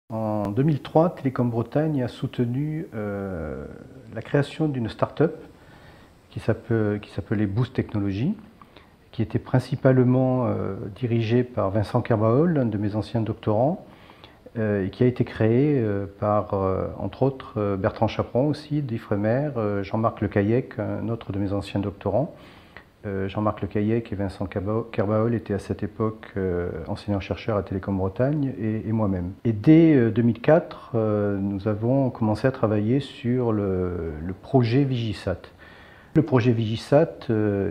En 2003, Télécom Bretagne a soutenu la création d'une start-up qui s'appelait Boost Technologies, qui était principalement dirigée par Vincent Kerbaol, l'un de mes anciens doctorants, et qui a été créée par, entre autres, Bertrand Chaperon aussi, d'Ifremer, Jean-Marc Lecaillec, un autre de mes anciens doctorants. Jean-Marc Lecaillec et Vincent Kerbaol étaient à cette époque enseignants-chercheurs à Télécom Bretagne et moi-même. Et dès 2004, nous avons commencé à travailler sur le projet Vigisat. Le projet Vigisat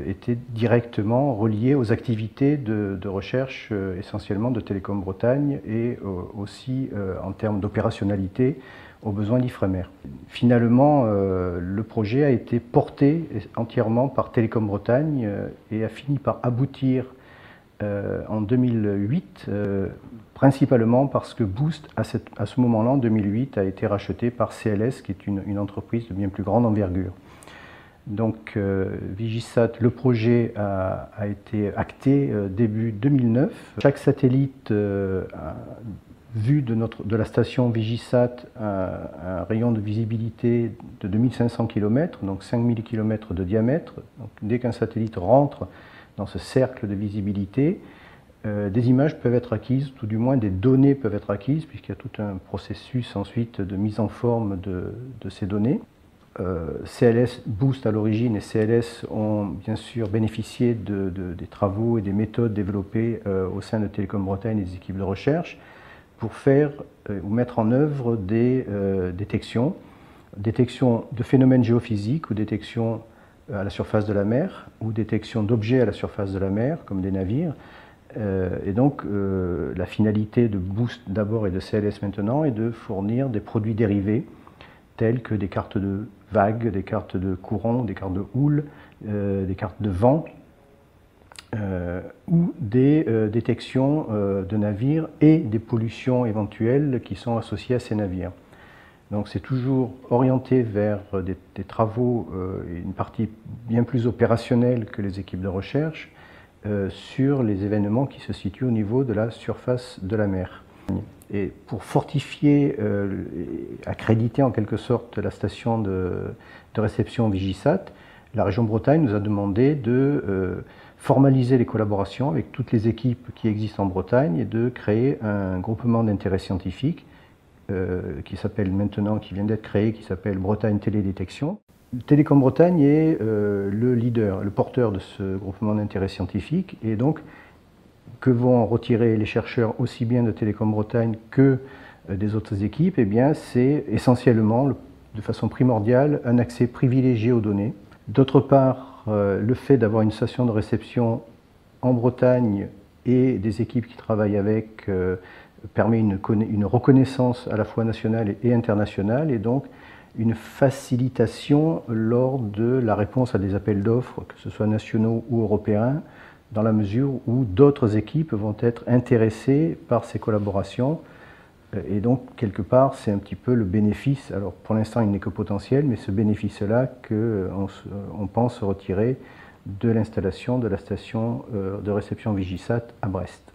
était directement relié aux activités de recherche essentiellement de Télécom Bretagne et aussi en termes d'opérationnalité aux besoins d'Ifremer. Finalement, le projet a été porté entièrement par Télécom Bretagne et a fini par aboutir en 2008, principalement parce que Boost, à ce moment-là, en 2008, a été racheté par CLS, qui est une entreprise de bien plus grande envergure. Donc Vigisat, le projet a été acté début 2009. Chaque satellite vu de la station Vigisat un rayon de visibilité de 2500 km, donc 5000 km de diamètre. Donc, dès qu'un satellite rentre dans ce cercle de visibilité, des images peuvent être acquises, tout du moins des données peuvent être acquises, puisqu'il y a tout un processus ensuite de mise en forme de ces données. CLS, Boost à l'origine et CLS ont bien sûr bénéficié des travaux et des méthodes développées au sein de Télécom Bretagne et des équipes de recherche pour faire ou mettre en œuvre des détections de phénomènes géophysiques ou détections à la surface de la mer ou détection d'objets à la surface de la mer comme des navires. Et donc la finalité de Boost d'abord et de CLS maintenant est de fournir des produits dérivés tels que des cartes de vagues, des cartes de courant, des cartes de houle, des cartes de vent, ou des détections de navires et des pollutions éventuelles qui sont associées à ces navires. Donc c'est toujours orienté vers des travaux, une partie bien plus opérationnelle que les équipes de recherche, sur les événements qui se situent au niveau de la surface de la mer. Et pour fortifier, accréditer en quelque sorte la station de réception Vigisat, la région Bretagne nous a demandé de formaliser les collaborations avec toutes les équipes qui existent en Bretagne et de créer un groupement d'intérêt scientifique qui vient d'être créé, qui s'appelle Bretagne Télédétection. Télécom Bretagne est le leader, le porteur de ce groupement d'intérêt scientifique, et donc que vont en retirer les chercheurs aussi bien de Télécom Bretagne que des autres équipes, eh bien c'est essentiellement, de façon primordiale, un accès privilégié aux données. D'autre part, le fait d'avoir une station de réception en Bretagne et des équipes qui travaillent avec permet une reconnaissance à la fois nationale et internationale, et donc une facilitation lors de la réponse à des appels d'offres, que ce soit nationaux ou européens, dans la mesure où d'autres équipes vont être intéressées par ces collaborations. Et donc, quelque part, c'est un petit peu le bénéfice, alors pour l'instant il n'est que potentiel, mais ce bénéfice-là qu'on pense retirer de l'installation de la station de réception Vigisat à Brest.